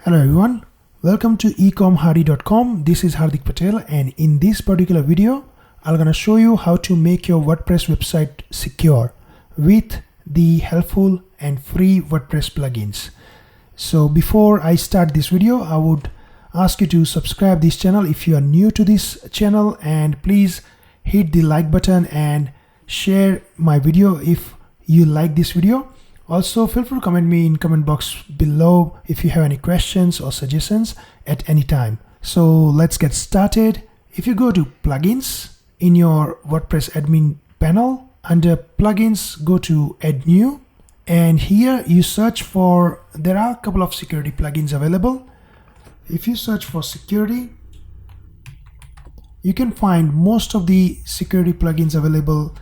Hello everyone, welcome to eComHardy.com. This is Hardik Patel, and in this particular video I'm gonna show you how to make your WordPress website secure with the helpful and free WordPress plugins. So before I start this video, I would ask you to subscribe this channel if you are new to this channel, and please hit the like button and share my video if you like this video. Also, feel free to comment me in comment box below if you have any questions or suggestions at any time. So let's get started. If you go to plugins in your WordPress admin panel, under plugins, go to add new, and here you search for, there are a couple of security plugins available. If you search for security, you can find most of the security plugins available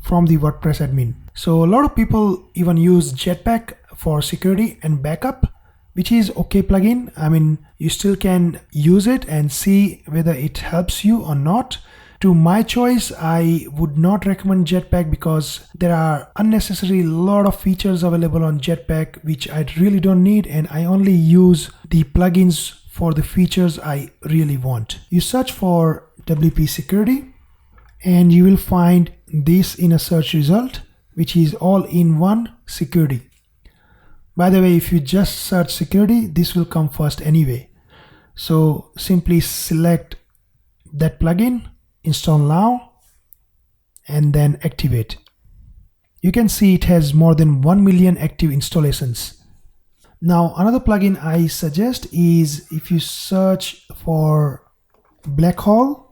from the WordPress admin. So a lot of people even use Jetpack for security and backup, which is okay plugin. I mean, you still can use it and see whether it helps you or not. To my choice, I would not recommend Jetpack because there are unnecessary lot of features available on Jetpack which I really don't need, and I only use the plugins for the features I really want. You search for WP security and you will find this in a search result, which is all-in-one security. By the way, if you just search security, this will come first anyway. So simply select that plugin, install now, and then activate. You can see it has more than 1 million active installations. Now another plugin I suggest is if you search for black hole,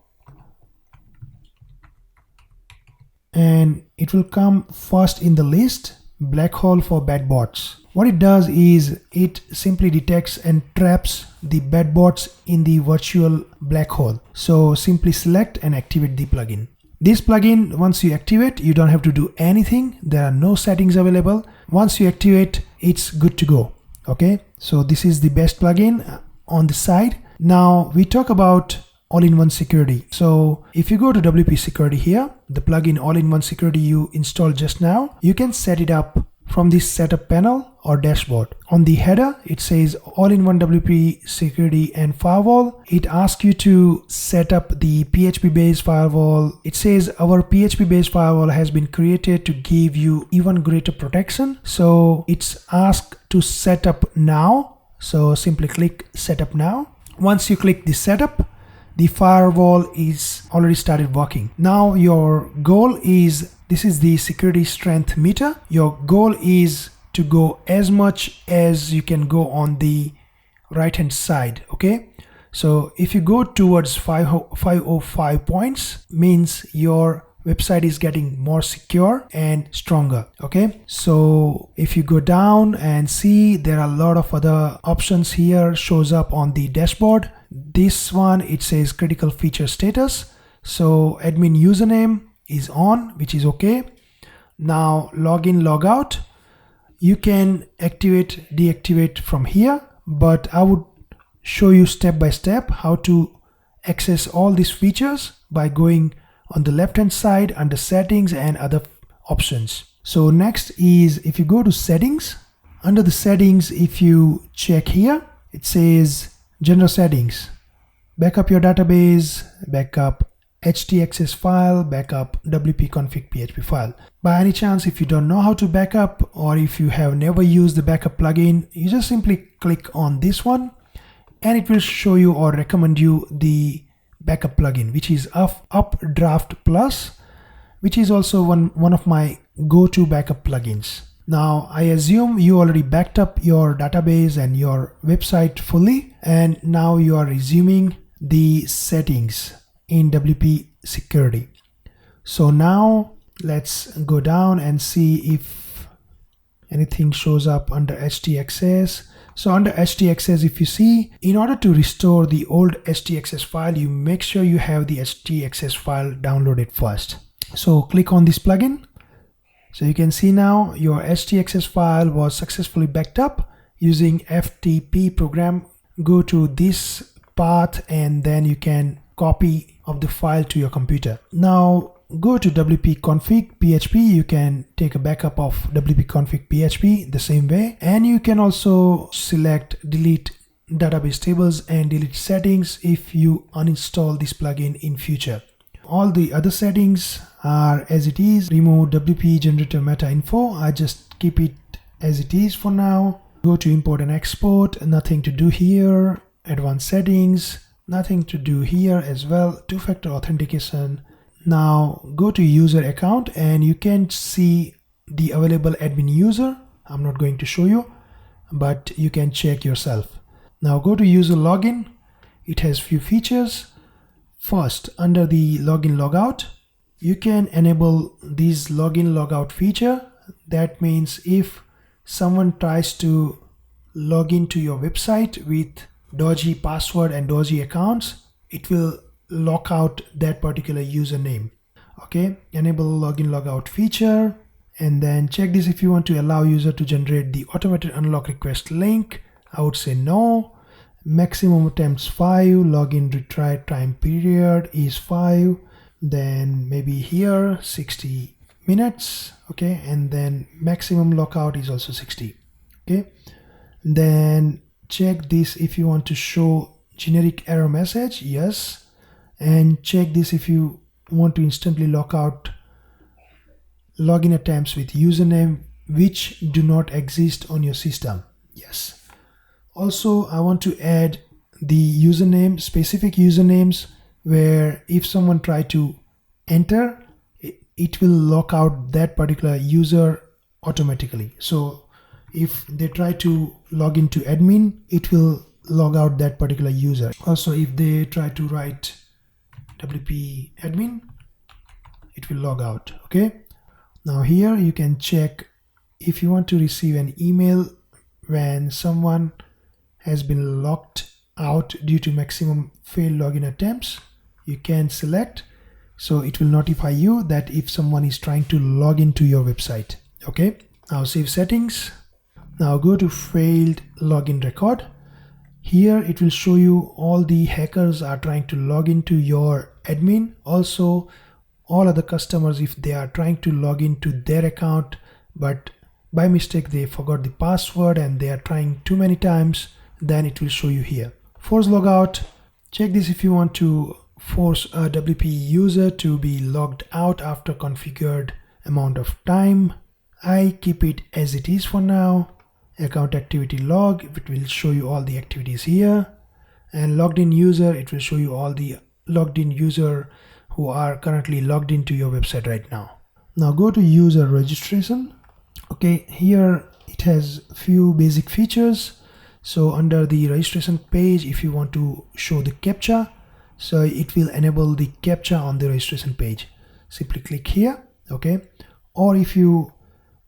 and it will come first in the list, black hole for bad bots. What it does is it simply detects and traps the bad bots in the virtual black hole. So simply select and activate the plugin. This plugin, once you activate, you don't have to do anything. There are no settings available. Once you activate, it's good to go. Okay, so this is the best plugin on the side. Now we talk about all-in-one security. So if you go to WP security here, the plugin all-in-one security you installed just now, you can set it up from this setup panel or dashboard. On the header, it says all-in-one WP security and firewall. It asks you to set up the PHP based firewall. It says our PHP based firewall has been created to give you even greater protection. So it's asked to set up now. So simply click setup now. Once you click the setup, the firewall is already started working. Now your goal is, this is the security strength meter. Your goal is to go as much as you can go on the right hand side. Okay, so if you go towards 505 points, means your website is getting more secure and stronger. Okay, so if you go down and see, there are a lot of other options here shows up on the dashboard. This one, it says critical feature status. So admin username is on, which is okay. Now login, log out. You can activate, deactivate from here, but I would show you step by step how to access all these features by going on the left hand side under settings and other options. So next is, if you go to settings, under the settings, if you check here, it says general settings, backup your database, backup htaccess file, backup wp config php file. By any chance, if you don't know how to backup, or if you have never used the backup plugin, you just simply click on this one and it will show you or recommend you the backup plugin, which is Updraft Plus, which is also one of my go-to backup plugins. Now I assume you already backed up your database and your website fully, and now you are resuming the settings in WP security. So now let's go down and see if anything shows up under htaccess. So under htaccess, if you see, in order to restore the old htaccess file, you make sure you have the htaccess file downloaded first. So click on this plugin. So you can see now your htaccess file was successfully backed up using FTP program. Go to this path and then you can copy of the file to your computer. Now go to WP config PHP. You can take a backup of WP config PHP the same way, and you can also select delete database tables and delete settings if you uninstall this plugin in future. All the other settings are as it is. Remove WP generator meta info. I just keep it as it is for now. Go to import and export. Nothing to do here. Advanced settings. Nothing to do here as well. Two-factor authentication. Now go to user account and you can see the available admin user. I'm not going to show you, but you can check yourself. Now go to user login. It has few features. First, under the login logout, you can enable this login logout feature. That means if someone tries to log into your website with dodgy password and dodgy accounts, it will lock out that particular username. Okay, enable login logout feature, and then check this if you want to allow user to generate the automated unlock request link. I would say no. Maximum attempts 5, login retry time period is 5, then maybe here 60 minutes, okay, and then maximum lockout is also 60, okay. Then check this if you want to show generic error message, yes, and check this if you want to instantly lock out login attempts with username which do not exist on your system, yes. Also, I want to add the username, specific usernames, where if someone try to enter, it will lock out that particular user automatically. So if they try to log into admin, it will log out that particular user. Also, if they try to write WP admin, it will log out, okay? Now here you can check if you want to receive an email when someone has been locked out due to maximum failed login attempts. You can select, so it will notify you that if someone is trying to log into your website. Okay, now save settings. Now go to failed login record. Here it will show you all the hackers are trying to log into your admin. Also all other customers, if they are trying to log into their account but by mistake they forgot the password and they are trying too many times, then it will show you here. Force logout. Check this if you want to force a WP user to be logged out after configured amount of time. I keep it as it is for now. Account activity log, it will show you all the activities here. And logged in user, it will show you all the logged in user who are currently logged into your website right now. Now go to user registration. Okay, here it has few basic features. So under the registration page, if you want to show the CAPTCHA, so it will enable the CAPTCHA on the registration page. Simply click here, okay? Or if you,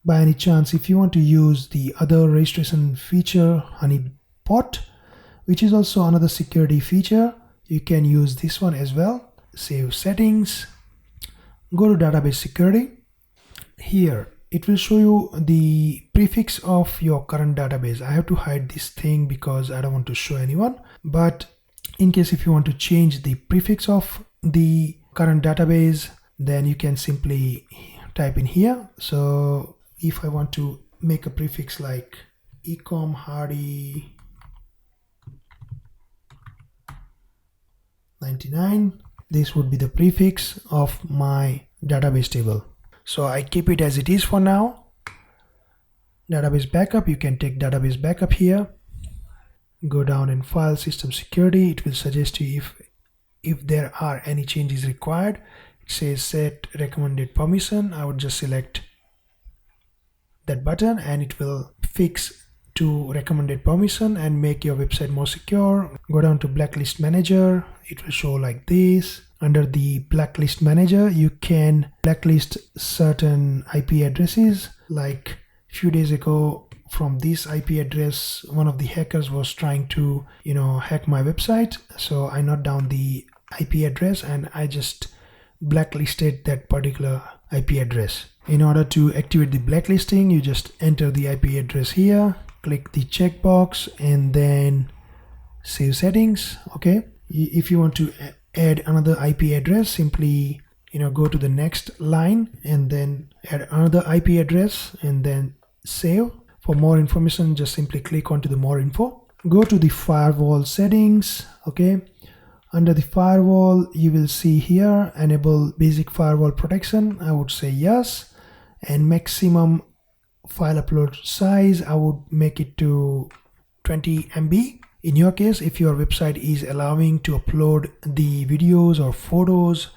by any chance, if you want to use the other registration feature, honeypot, which is also another security feature, you can use this one as well. Save settings, go to database security. Here, it will show you the prefix of your current database. I have to hide this thing because I don't want to show anyone. But in case if you want to change the prefix of the current database, then you can simply type in here. So if I want to make a prefix like eComHardy 99, this would be the prefix of my database table. So I keep it as it is for now. Database backup, you can take database backup here. Go down in file system security. It will suggest you if there are any changes required. It says set recommended permission. I would just select that button and it will fix to recommended permission and make your website more secure. Go down to blacklist manager. It will show like this. Under the blacklist manager, you can blacklist certain IP addresses. Like a few days ago, from this IP address, one of the hackers was trying to, hack my website. So I note down the IP address and I just blacklisted that particular IP address. In order to activate the blacklisting, you just enter the IP address here, click the checkbox and then save settings. Okay. If you want to add another IP address, simply go to the next line and then add another IP address and then save. For more information, just simply click onto the more info. go to the firewall settings. Okay, under the firewall you will see here enable basic firewall protection. I would say yes, and maximum file upload size I would make it to 20 MB. In your case, if your website is allowing to upload the videos or photos,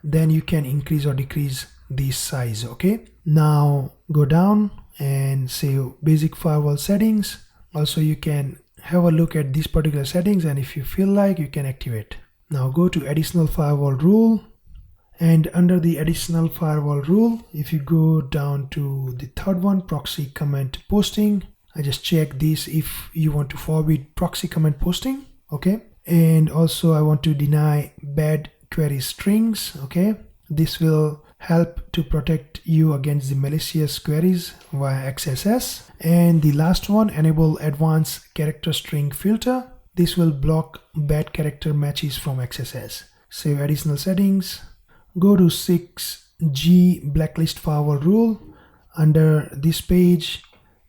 then you can increase or decrease the size. Okay, now go down and save basic firewall settings. Also, you can have a look at these particular settings, and if you feel like, you can activate. Now go to additional firewall rule, and under the additional firewall rule, if you go down to the third one, proxy comment posting, I just check this if you want to forbid proxy comment posting. Okay, and also I want to deny bad query strings. Okay, this will help to protect you against the malicious queries via XSS. And the last one, enable advanced character string filter. This will block bad character matches from XSS. Save additional settings. Go to 6G blacklist firewall rule. Under this page,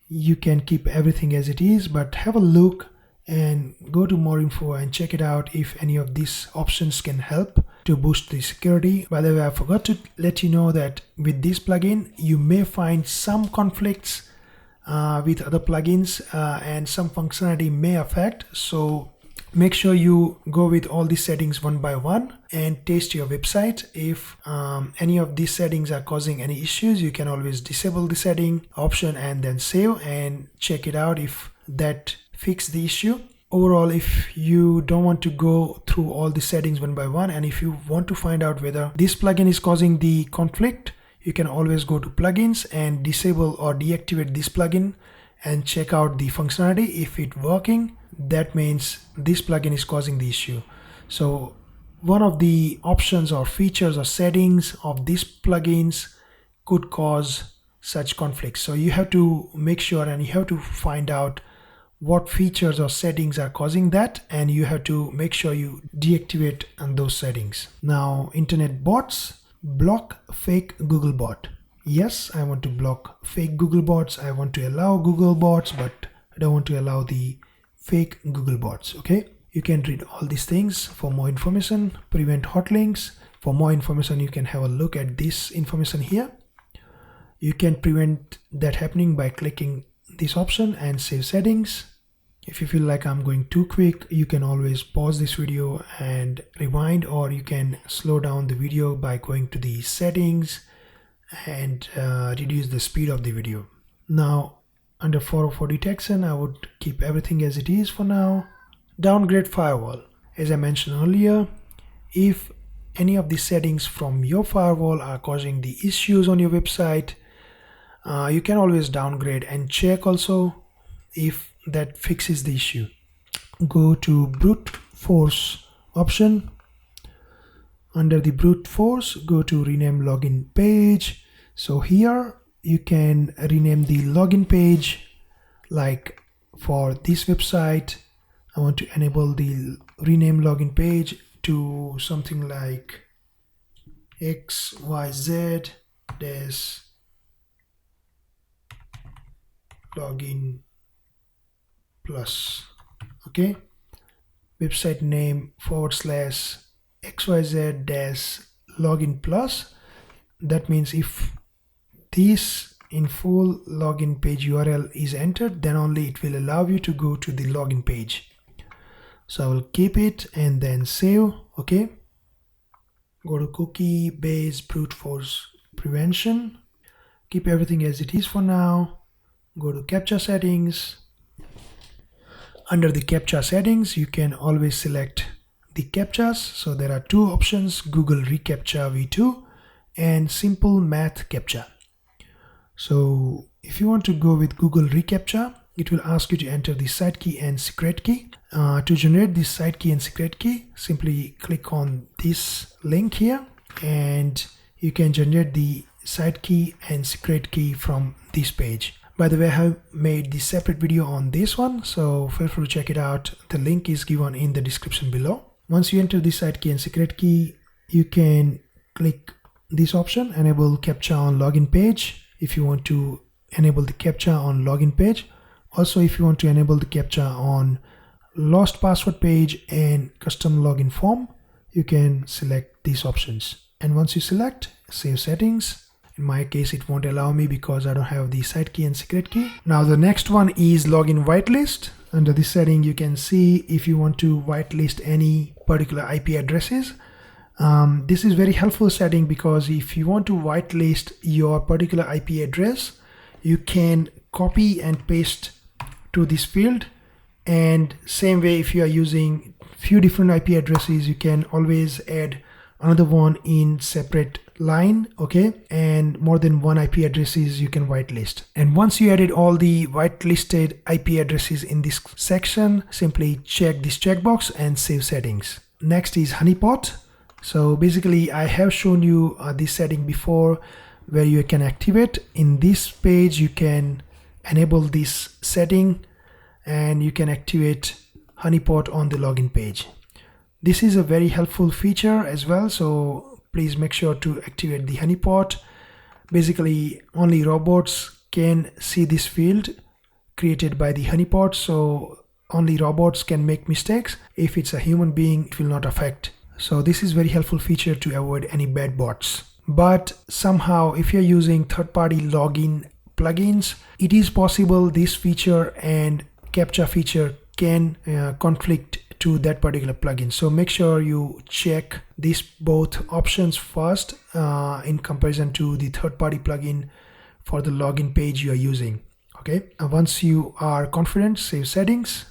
you can keep everything as it is, but have a look and go to more info and check it out if any of these options can help to boost the security. By the way, I forgot to let you know that with this plugin, you may find some conflicts with other plugins and some functionality may affect. So make sure you go with all these settings one by one and test your website. If any of these settings are causing any issues, you can always disable the setting option and then save and check it out if that fix the issue. Overall, if you don't want to go through all the settings one by one, and if you want to find out whether this plugin is causing the conflict, you can always go to plugins and disable or deactivate this plugin and check out the functionality. If it's working, that means this plugin is causing the issue. So one of the options or features or settings of these plugins could cause such conflicts. So you have to make sure and you have to find out what features or settings are causing that, and you have to make sure you deactivate on those settings. Now, internet bots, block fake Google bot. Yes, I want to block fake Google bots. I want to allow Google bots, but I don't want to allow the fake Google bots. Okay, you can read all these things for more information. Prevent hot links. For more information, you can have a look at this information here. You can prevent that happening by clicking this option and save settings. If you feel like I'm going too quick, you can always pause this video and rewind, or you can slow down the video by going to the settings and reduce the speed of the video. Now, under 404 detection, I would keep everything as it is for now. Downgrade firewall. As I mentioned earlier, if any of the settings from your firewall are causing the issues on your website, you can always downgrade and check also if that fixes the issue. Go to brute force option. Under the brute force, go to rename login page. So here you can rename the login page. Like for this website, I want to enable the rename login page to something like XYZ login plus. Okay, website name /XYZ login plus. That means if this in full login page URL is entered, then only it will allow you to go to the login page. So I will keep it and then save. Okay, go to cookie based brute force prevention. Keep everything as it is for now. Go to CAPTCHA settings. Under the CAPTCHA settings, you can always select the CAPTCHAs. So there are two options, Google reCAPTCHA v2 and simple math CAPTCHA. So if you want to go with Google reCAPTCHA, it will ask you to enter the site key and secret key. To generate the site key and secret key, simply click on this link here and you can generate the site key and secret key from this page. By the way, I have made the separate video on this one, so feel free to check it out. The link is given in the description below. Once you enter the site key and secret key, you can click this option, enable CAPTCHA on login page, if you want to enable the CAPTCHA on login page. Also, if you want to enable the CAPTCHA on lost password page and custom login form, you can select these options. And once you select, save settings. In my case, it won't allow me because I don't have the site key and secret key. Now the next one is login whitelist. Under this setting, you can see if you want to whitelist any particular IP addresses. This is very helpful setting because if you want to whitelist your particular IP address, you can copy and paste to this field. And same way, if you are using few different IP addresses, you can always add another one in separate line, okay? And more than one IP addresses you can whitelist. And once you added all the whitelisted IP addresses in this section, simply check this checkbox and save settings. Next is honeypot. So basically I have shown you this setting before where you can activate. In this page you can enable this setting and you can activate honeypot on the login page. This is a very helpful feature as well, so please make sure to activate the honeypot. Basically only robots can see this field created by the honeypot, so only robots can make mistakes. If it's a human being, it will not affect. So this is very helpful feature to avoid any bad bots. But somehow if you're using third-party login plugins, it is possible this feature and CAPTCHA feature can conflict to that particular plugin. So make sure you check these both options first in comparison to the third-party plugin for the login page you are using. Okay, once you are confident, save settings,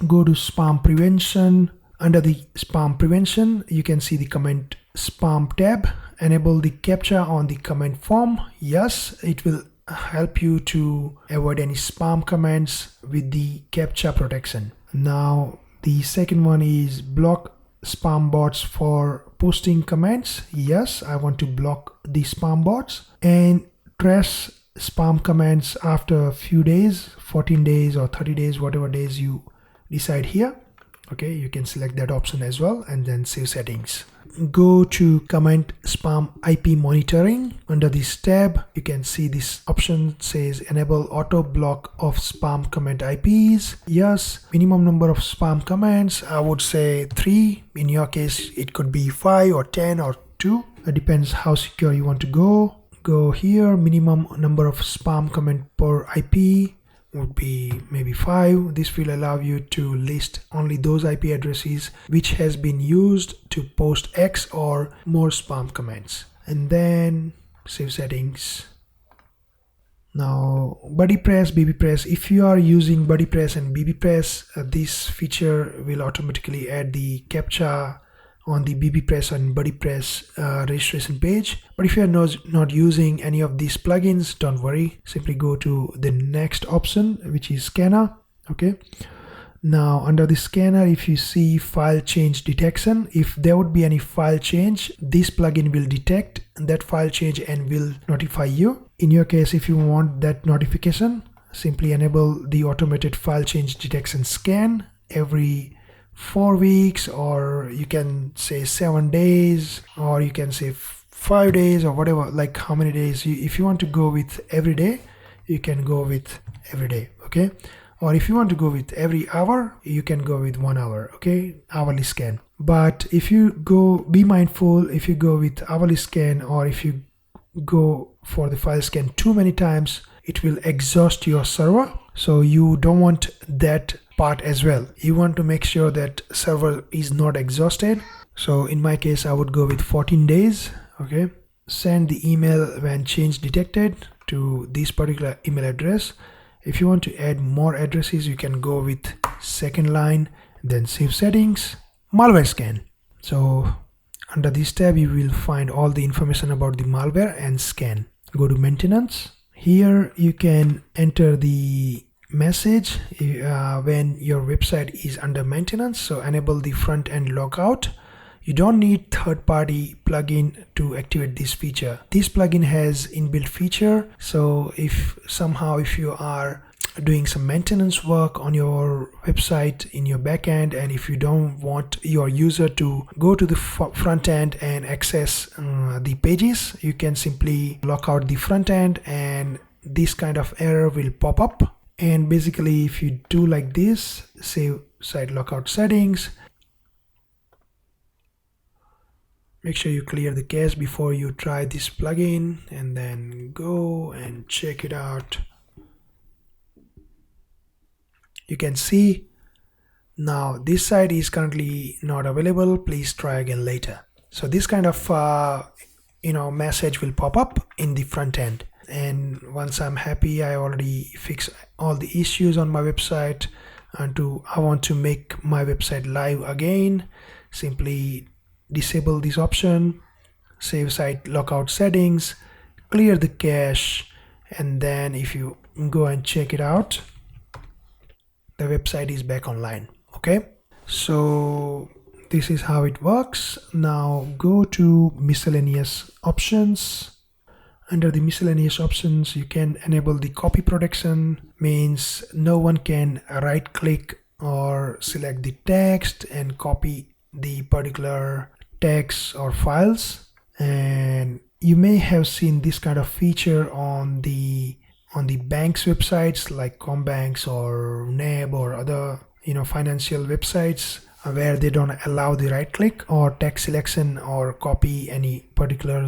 go to spam prevention. Under the spam prevention, you can see the comment spam tab. Enable the CAPTCHA on the comment form. Yes, it will help you to avoid any spam comments with the CAPTCHA protection. Now the second one is block spam bots for posting comments. Yes, I want to block the spam bots and trace spam comments after a few days, 14 days or 30 days, whatever days you decide here. Okay, you can select that option as well and then save settings. Go to comment spam IP monitoring. Under this tab, you can see this option says enable auto block of spam comment IPs. Yes, minimum number of spam comments, I would say 3. In your case, it could be 5 or 10 or 2. It depends how secure you want to go. Go here, minimum number of spam comment per IP would be maybe 5. This will allow you to list only those IP addresses which has been used to post X or more spam comments. And then save settings. Now BuddyPress, BBPress. If you are using BuddyPress and BBPress, this feature will automatically add the CAPTCHA on the BBPress and BuddyPress registration page. But if you are not using any of these plugins, don't worry. Simply go to the next option, which is scanner. Okay. Now under the scanner, if you see file change detection, if there would be any file change, this plugin will detect that file change and will notify you. In your case, if you want that notification, simply enable the automated file change detection scan every 4 weeks, or you can say 7 days, or you can say 5 days, or whatever, like how many days. If you want to go with every day, you can go with every day. Okay. Or if you want to go with every hour, you can go with 1 hour. Okay, hourly scan. But if you go, be mindful, if you go with hourly scan or if you go for the file scan too many times, it will exhaust your server. So you don't want that part as well. You want to make sure that server is not exhausted. So in my case, I would go with 14 days. Okay, send the email when change detected to this particular email address. If you want to add more addresses, you can go with second line, then save settings, malware scan. So under this tab, you will find all the information about the malware and scan. Go to maintenance. Here you can enter the message when your website is under maintenance. So enable the front end logout. You don't need third-party plugin to activate this feature. This plugin has inbuilt feature. So if you are doing some maintenance work on your website in your backend, and if you don't want your user to go to the front end and access the pages, you can simply lock out the front end and this kind of error will pop up. And basically if you do like this, save site lockout settings. Make sure you clear the cache before you try this plugin, and then go and check it out. You can see now this site is currently not available. Please try again later. So this kind of message will pop up in the front end. And once I'm happy, I already fixed all the issues on my website, and I want to make my website live again, simply disable this option, save site lockout settings, clear the cache, and then if you go and check it out, the website is back online. Okay, so this is how it works. Now go to miscellaneous options. Under the miscellaneous options, you can enable the copy protection, means no one can right click or select the text and copy the particular text or files. And you may have seen this kind of feature on the banks websites like Combanks or NAB or other financial websites, where they don't allow the right click or text selection or copy any particular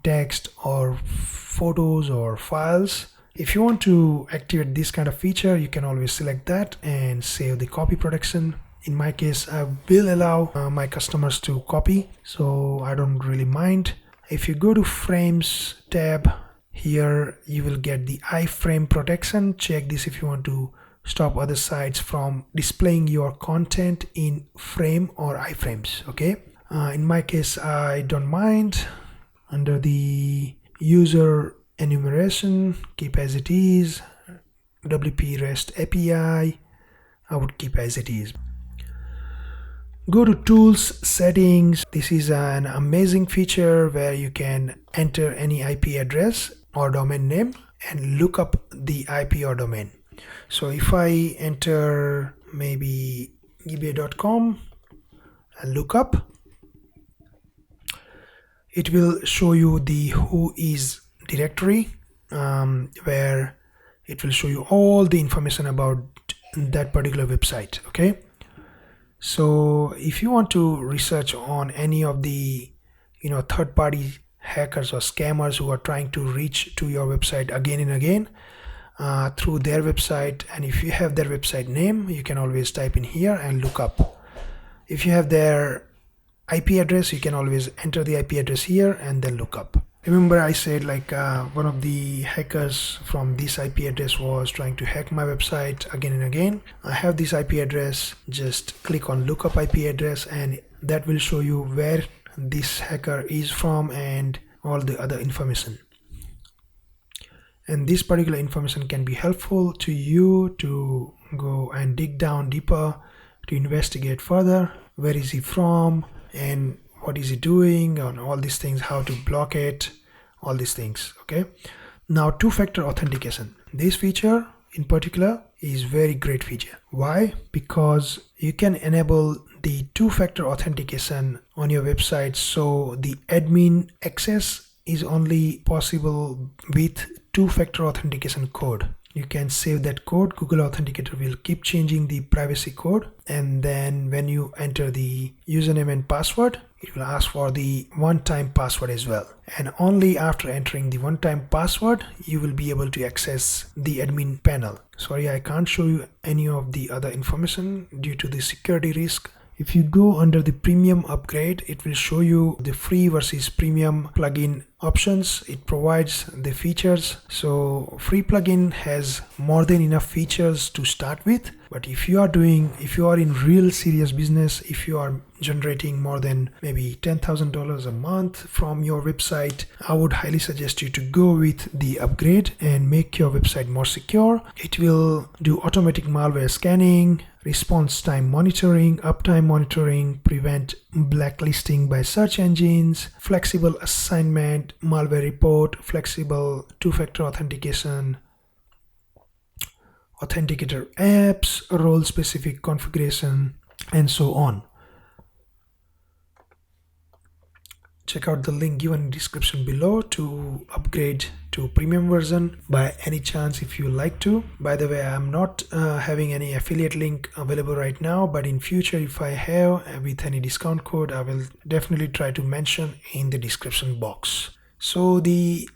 text or photos or files. If you want to activate this kind of feature, you can always select that and save the copy protection. In my case, I will allow my customers to copy, so I don't really mind. If you go to frames tab, here you will get the iframe protection. Check this if you want to stop other sites from displaying your content in frame or iframes. Okay, in my case, I don't mind. Under the user enumeration, keep as it is. WP REST API, I would keep as it is. Go to tools settings. This is an amazing feature where you can enter any IP address or domain name and look up the IP or domain. So if I enter maybe ebay.com and look up, it will show you the who is directory, where it will show you all the information about that particular website. Okay, so if you want to research on any of the third-party hackers or scammers who are trying to reach to your website again and again through their website, and if you have their website name, you can always type in here and look up. If you have their IP address, you can always enter the IP address here and then look up. Remember I said like one of the hackers from this IP address was trying to hack my website again and again. I have this IP address, just click on look up IP address and that will show you where this hacker is from and all the other information. And this particular information can be helpful to you to go and dig down deeper, to investigate further. Where is he from and what is he doing, and all these things, how to block it, all these things. Okay, now two-factor authentication. This feature in particular is very great feature. Why? Because you can enable the two-factor authentication on your website, so the admin access is only possible with two-factor authentication code. You can save that code. Google Authenticator will keep changing the privacy code, and then when you enter the username and password, it will ask for the one-time password as well. And only after entering the one-time password, you will be able to access the admin panel. Sorry, I can't show you any of the other information due to the security risk. If you go under the premium upgrade, it will show you the free versus premium plugin options. It provides the features. So free plugin has more than enough features to start with. But if you are in real serious business, if you are generating more than maybe $10,000 a month from your website, I would highly suggest you to go with the upgrade and make your website more secure. It will do automatic malware scanning, response time monitoring, uptime monitoring, prevent blacklisting by search engines, flexible assignment, malware report, flexible two-factor authentication, authenticator apps, role-specific configuration, and so on. Check out the link given in the description below to upgrade to to premium version by any chance if you like to. By the way, I'm not having any affiliate link available right now, but in future if I have with any discount code, I will definitely try to mention in the description box. So the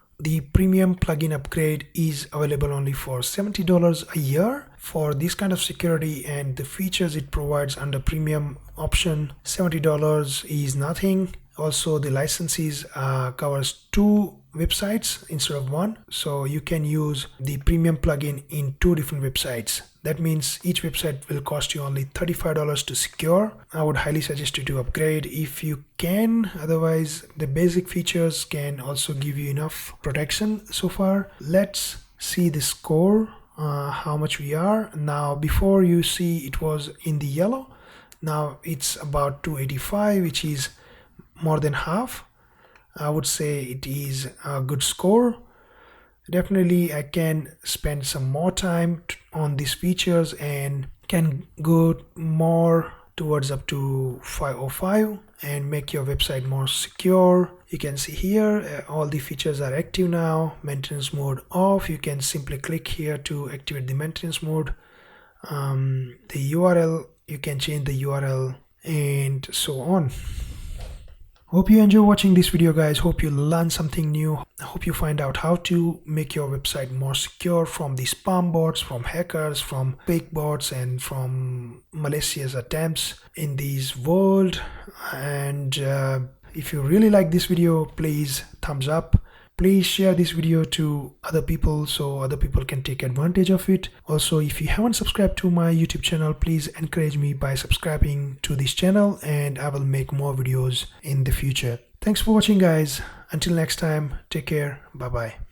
premium plugin upgrade is available only for $70 a year for this kind of security, and the features it provides under premium option. $70 is nothing. Also, the licenses covers 2 websites instead of 1, so you can use the premium plugin in 2 different websites. That means each website will cost you only $35 to secure. I would highly suggest you to upgrade if you can. Otherwise, the basic features can also give you enough protection so far. Let's see the score, how much we are now. Before, you see it was in the yellow. Now it's about 285, which is more than half. I would say it is a good score. Definitely I can spend some more time on these features and can go more towards up to 505 and make your website more secure. You can see here all the features are active now. Maintenance mode off. You can simply click here to activate the maintenance mode. The URL, you can change the URL and so on. Hope you enjoy watching this video, guys. Hope you learn something new. I hope you find out how to make your website more secure from the spam bots, from hackers, from fake bots, and from malicious attempts in this world. And if you really like this video, please thumbs up. Please share this video to other people so other people can take advantage of it. Also, if you haven't subscribed to my YouTube channel, please encourage me by subscribing to this channel, and I will make more videos in the future. Thanks for watching, guys. Until next time, take care. Bye bye.